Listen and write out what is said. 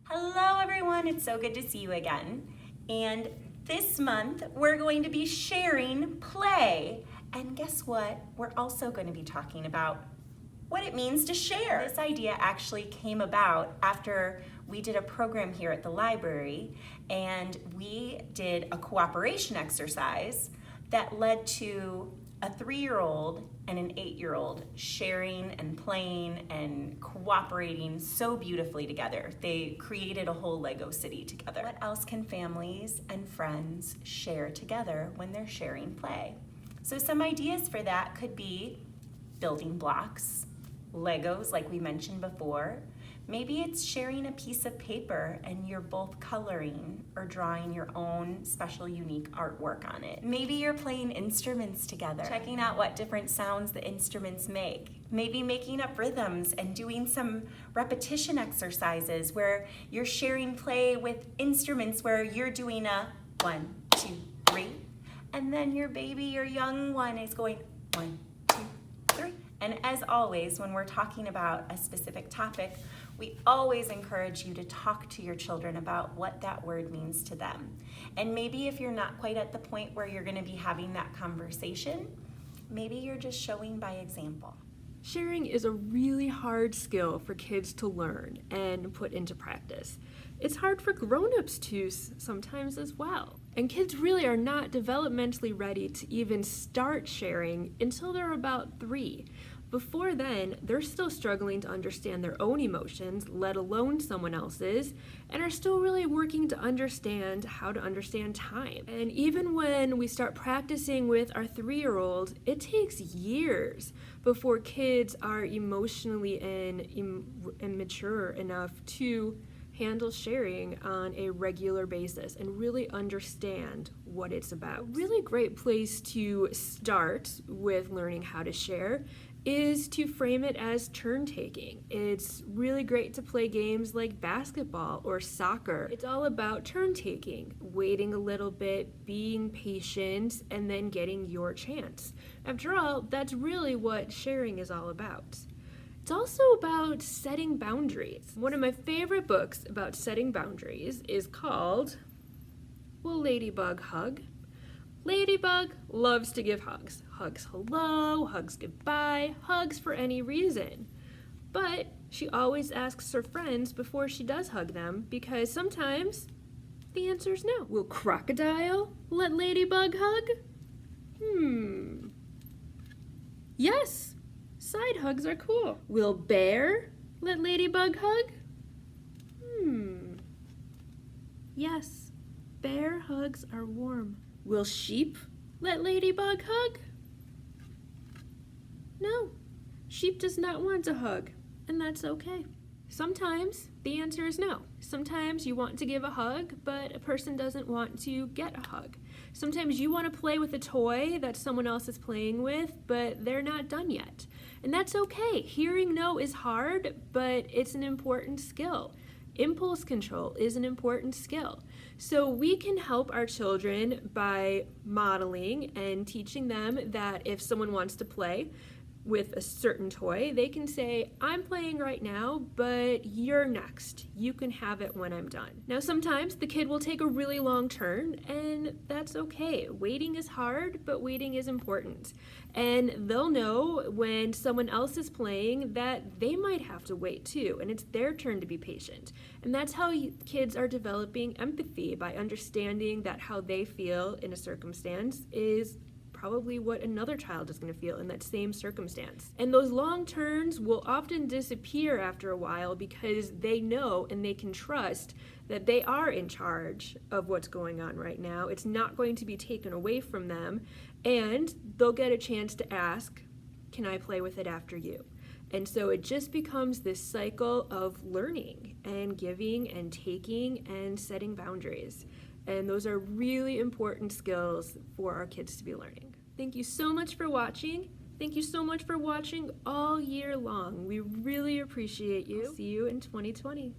Hello everyone, it's so good to see you again. And this month we're going to be sharing play. And guess what? We're also going to be talking about what it means to share. This idea actually came about after we did a program here at the library, and we did a cooperation exercise that led to a 3-year-old and an 8-year-old sharing and playing and cooperating so beautifully together. They created a whole Lego city together. What else can families and friends share together when they're sharing play? So some ideas for that could be building blocks, Legos like we mentioned before. Maybe it's sharing a piece of paper and you're both coloring or drawing your own special unique artwork on it. Maybe you're playing instruments together, checking out what different sounds the instruments make. Maybe making up rhythms and doing some repetition exercises where you're sharing play with instruments where you're doing a 1, 2, 3, and then your baby, your young one is going 1, 2, 3. And as always, when we're talking about a specific topic, we always encourage you to talk to your children about what that word means to them. And maybe if you're not quite at the point where you're going to be having that conversation, maybe you're just showing by example. Sharing is a really hard skill for kids to learn and put into practice. It's hard for grown-ups to sometimes as well. And kids really are not developmentally ready to even start sharing until they're about 3. Before then, they're still struggling to understand their own emotions, let alone someone else's, and are still really working to understand how to understand time. And even when we start practicing with our 3-year-old, it takes years before kids are emotionally and mature enough to handle sharing on a regular basis and really understand what it's about. A really great place to start with learning how to share is to frame it as turn taking. It's really great to play games like basketball or soccer. It's all about turn taking, waiting a little bit, being patient, and then getting your chance. After all, that's really what sharing is all about. It's also about setting boundaries. One of my favorite books about setting boundaries is called, Ladybug Hug. Ladybug loves to give hugs. Hugs hello, hugs goodbye, hugs for any reason. But she always asks her friends before she does hug them because sometimes the answer is no. Will crocodile let Ladybug hug? Yes, side hugs are cool. Will bear let Ladybug hug? Yes, bear hugs are warm. Will sheep let Ladybug hug? No, sheep does not want a hug, and that's okay. Sometimes the answer is no. Sometimes you want to give a hug, but a person doesn't want to get a hug. Sometimes you want to play with a toy that someone else is playing with, but they're not done yet. And that's okay. Hearing no is hard, but it's an important skill. Impulse control is an important skill. So we can help our children by modeling and teaching them that if someone wants to play with a certain toy, they can say, I'm playing right now, but you're next. You can have it when I'm done. Now, sometimes the kid will take a really long turn, and that's okay. Waiting is hard, but waiting is important. And they'll know when someone else is playing that they might have to wait too, and it's their turn to be patient. And that's how kids are developing empathy, by understanding that how they feel in a circumstance is probably what another child is going to feel in that same circumstance. And those long turns will often disappear after a while because they know and they can trust that they are in charge of what's going on right now. It's not going to be taken away from them, and they'll get a chance to ask, can I play with it after you? And so it just becomes this cycle of learning and giving and taking and setting boundaries. And those are really important skills for our kids to be learning. Thank you so much for watching. Thank you so much for watching all year long. We really appreciate you. See you in 2020.